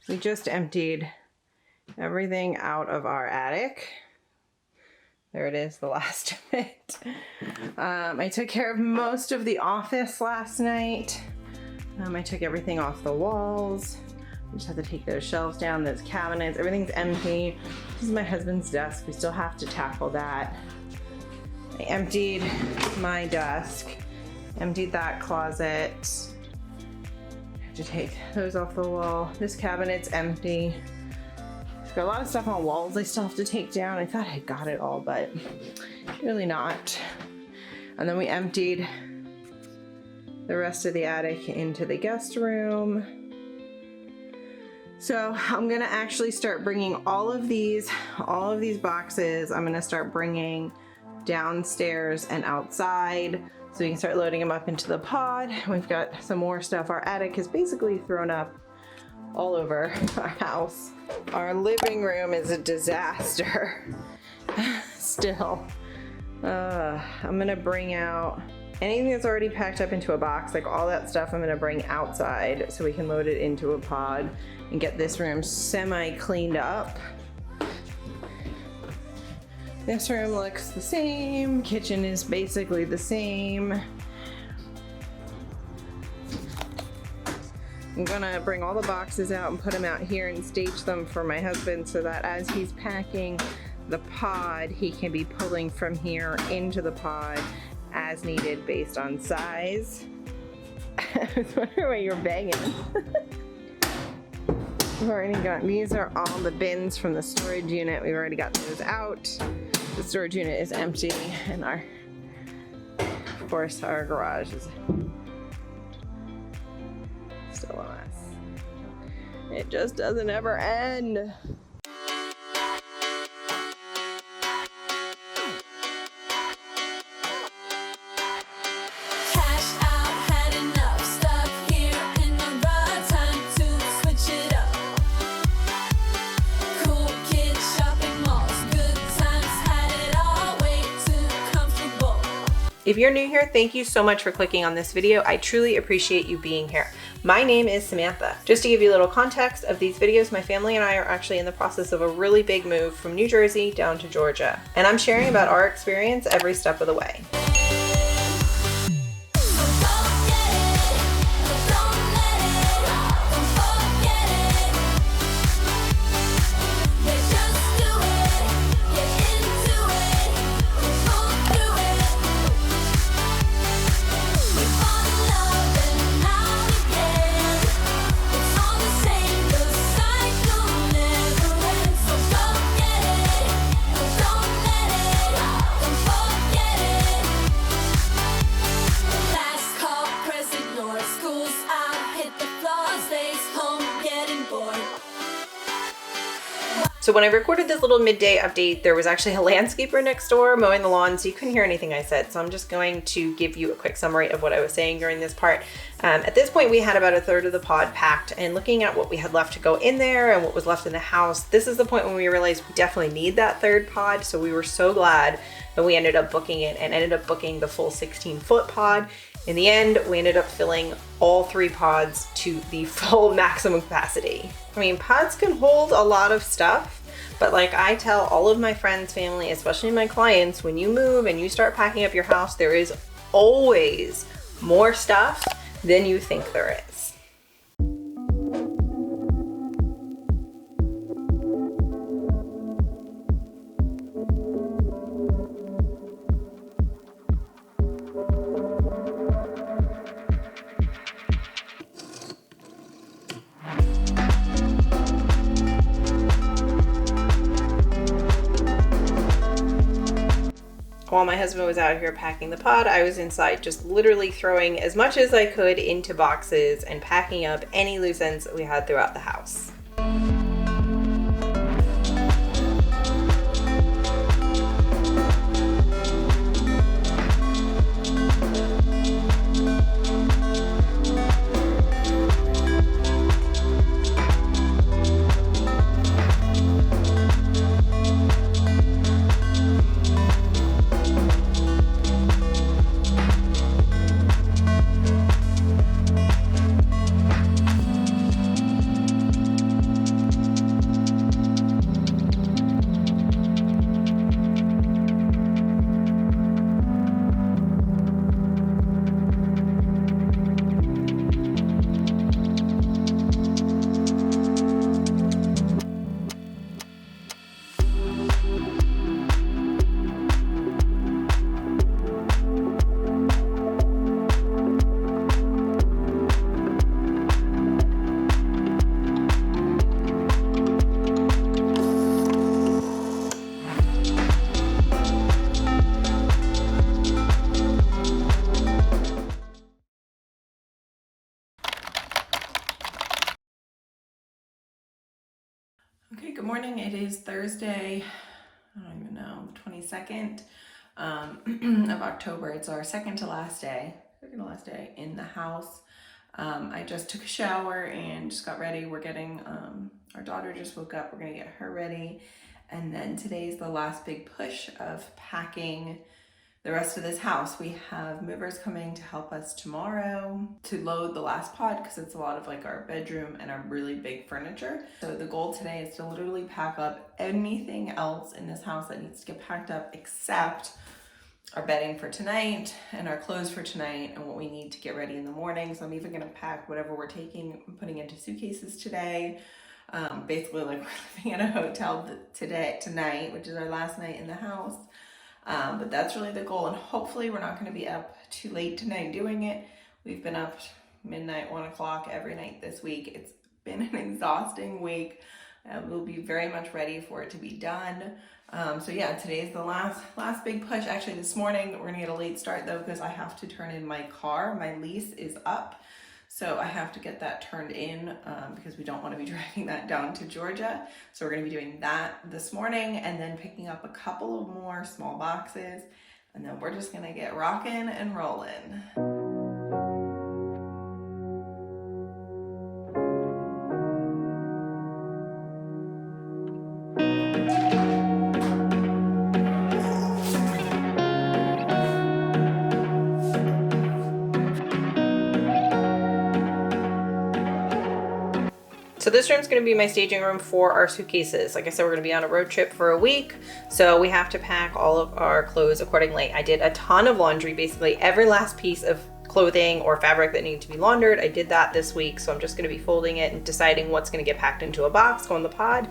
We just emptied everything out of our attic. There it is, the last of it. I took care of most of the office last night. I took everything off the walls. I just have to take those shelves down, those cabinets, everything's empty. This is my husband's desk. We still have to tackle that. I emptied my desk, emptied that closet. I have to take those off the wall. This cabinet's empty. Got a lot of stuff on walls I still have to take down. I thought I got it all, but really not. And then we emptied the rest of the attic into the guest room. So I'm gonna actually start bringing all of these boxes, I'm gonna start bringing downstairs and outside so we can start loading them up into the pod. We've got some more stuff. Our attic is basically thrown up all over our house. Our living room is a disaster still. I'm gonna bring out anything that's already packed up into a box, like all that stuff I'm gonna bring outside so we can load it into a pod and get this room semi cleaned up. This room looks the same, kitchen is basically the same. I'm gonna bring all the boxes out and put them out here and stage them for my husband so that as he's packing the pod, he can be pulling from here into the pod as needed based on size. I was wondering why you're banging. We've already got, these are all the bins from the storage unit. We've already got those out. The storage unit is empty and of course, our garage is still a mess. It just doesn't ever end. If you're new here, thank you so much for clicking on this video. I truly appreciate you being here. My name is Samantha. Just to give you a little context of these videos, my family and I are actually in the process of a really big move from New Jersey down to Georgia. And I'm sharing about our experience every step of the way. So when I recorded this little midday update, there was actually a landscaper next door mowing the lawn, so you couldn't hear anything I said. So I'm just going to give you a quick summary of what I was saying during this part. At this point, we had about a third of the pod packed, and looking at what we had left to go in there and what was left in the house, this is the point when we realized we definitely need that third pod. So we were so glad that we ended up booking it and ended up booking the full 16-foot pod. In the end, we ended up filling all 3 pods to the full maximum capacity. I mean, pods can hold a lot of stuff, but like I tell all of my friends, family, especially my clients, when you move and you start packing up your house, there is always more stuff than you think there is. While my husband was out here packing the pod, I was inside just literally throwing as much as I could into boxes and packing up any loose ends that we had throughout the house. Good morning. It is Thursday, I don't even know, 22nd of October. It's our second to last day in the house. I just took a shower and just got ready. We're getting, our daughter just woke up. We're gonna get her ready. And then today's the last big push of packing the rest of this house. We have movers coming to help us tomorrow to load the last pod because it's a lot of like our bedroom and our really big furniture. So the goal today is to literally pack up anything else in this house that needs to get packed up except our bedding for tonight and our clothes for tonight and what we need to get ready in the morning. So I'm even gonna pack whatever we're taking and putting into suitcases today. Basically like we're living in a hotel tonight, which is our last night in the house. But that's really the goal, and hopefully we're not going to be up too late tonight doing it. We've been up midnight, 1 o'clock every night this week. It's been an exhausting week. We'll be very much ready for it to be done. So yeah, today is the last big push. Actually, this morning we're gonna get a late start though because I have to turn in my car. My lease is up. So I have to get that turned in because we don't want to be driving that down to Georgia. So we're going to be doing that this morning and then picking up a couple of more small boxes. And then we're just going to get rocking and rolling. So this room's going to be my staging room for our suitcases. Like I said, we're going to be on a road trip for a week, so we have to pack all of our clothes accordingly. I did a ton of laundry, basically every last piece of clothing or fabric that needed to be laundered. I did that this week, so I'm just going to be folding it and deciding what's going to get packed into a box, go in the pod,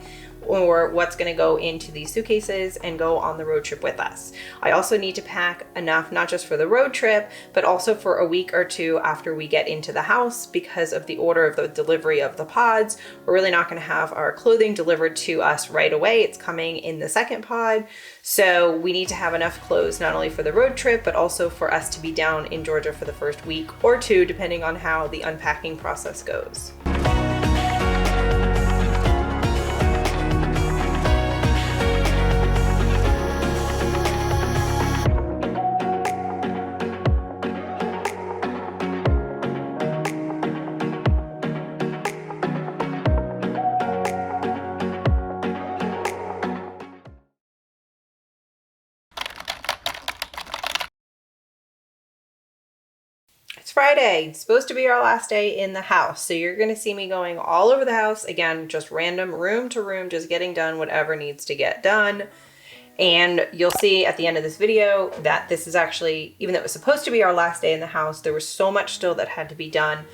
or what's going to go into these suitcases and go on the road trip with us. I also need to pack enough, not just for the road trip, but also for a week or two after we get into the house because of the order of the delivery of the pods. We're really not going to have our clothing delivered to us right away. It's coming in the second pod. So we need to have enough clothes not only for the road trip, but also for us to be down in Georgia for the first week or two, depending on how the unpacking process goes. It's Friday. It's supposed to be our last day in the house. So you're going to see me going all over the house. Again, just random room to room, just getting done whatever needs to get done. And you'll see at the end of this video that this is actually, even though it was supposed to be our last day in the house, there was so much still that had to be done,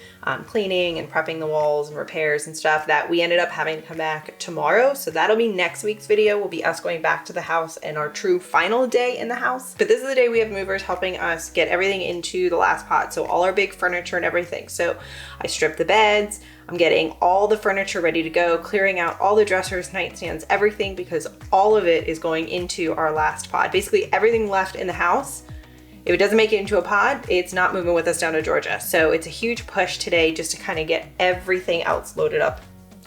cleaning and prepping the walls and repairs and stuff, that we ended up having to come back tomorrow. So that'll be next week's video, will be us going back to the house and our true final day in the house. But this is the day we have movers helping us get everything into the last pod. So all our big furniture and everything. So I stripped the beds. I'm getting all the furniture ready to go, clearing out all the dressers, nightstands, everything, because all of it is going into our last pod. Basically everything left in the house, if it doesn't make it into a pod, it's not moving with us down to Georgia. So it's a huge push today just to kind of get everything else loaded up.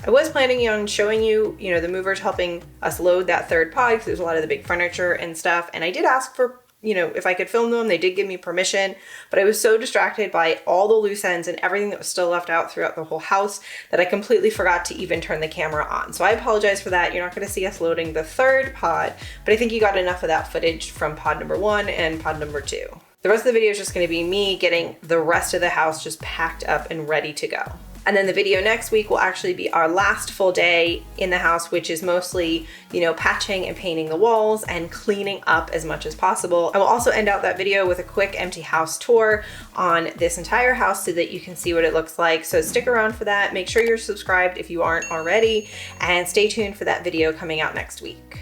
I was planning on showing you, the movers helping us load that third pod because there's a lot of the big furniture and stuff. And I did ask for if I could film them. They did give me permission, but I was so distracted by all the loose ends and everything that was still left out throughout the whole house that I completely forgot to even turn the camera on. So I apologize for that. You're not going to see us loading the third pod, but I think you got enough of that footage from pod number 1 and pod number 2. The rest of the video is just going to be me getting the rest of the house just packed up and ready to go. And then the video next week will actually be our last full day in the house, which is mostly, patching and painting the walls and cleaning up as much as possible. I will also end out that video with a quick empty house tour on this entire house so that you can see what it looks like. So stick around for that. Make sure you're subscribed if you aren't already, and stay tuned for that video coming out next week.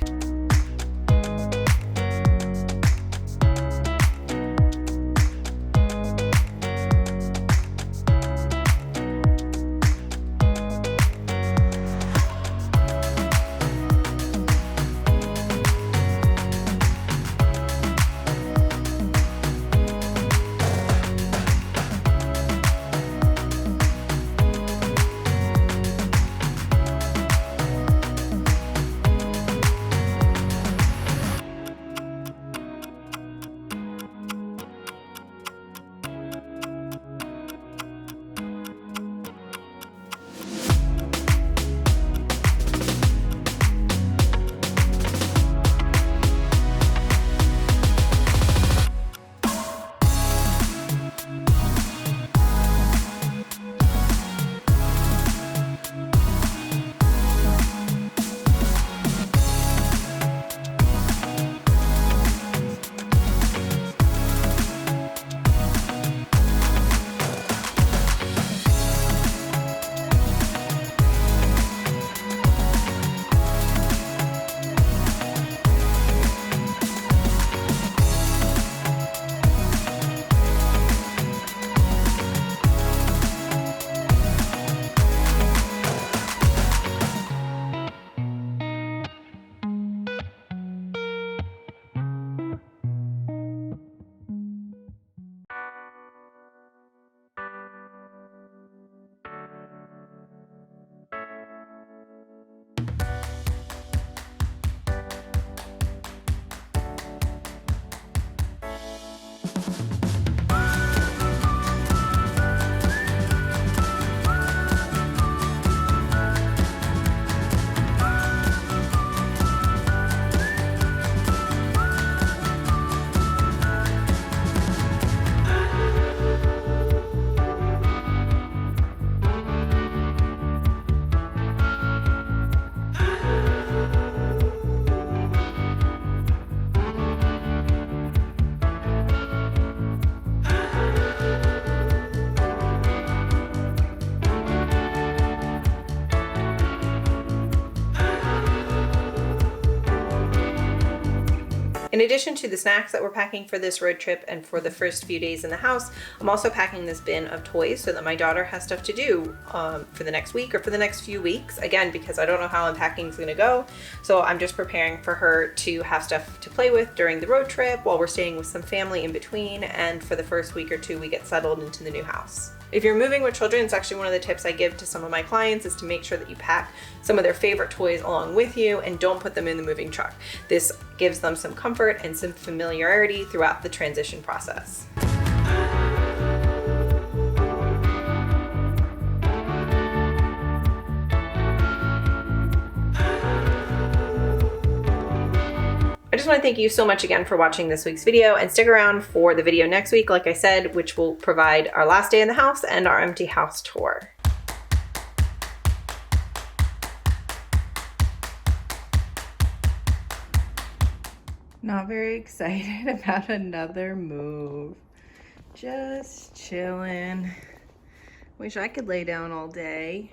In addition to the snacks that we're packing for this road trip and for the first few days in the house, I'm also packing this bin of toys so that my daughter has stuff to do for the next week or for the next few weeks. Again, because I don't know how unpacking is going to go. So I'm just preparing for her to have stuff to play with during the road trip while we're staying with some family in between, and for the first week or two we get settled into the new house. If you're moving with children, it's actually one of the tips I give to some of my clients is to make sure that you pack some of their favorite toys along with you and don't put them in the moving truck. This gives them some comfort and some familiarity throughout the transition process. I just want to thank you so much again for watching this week's video, and stick around for the video next week, like I said, which will provide our last day in the house and our empty house tour. Not very excited about another move. Just chilling. Wish I could lay down all day.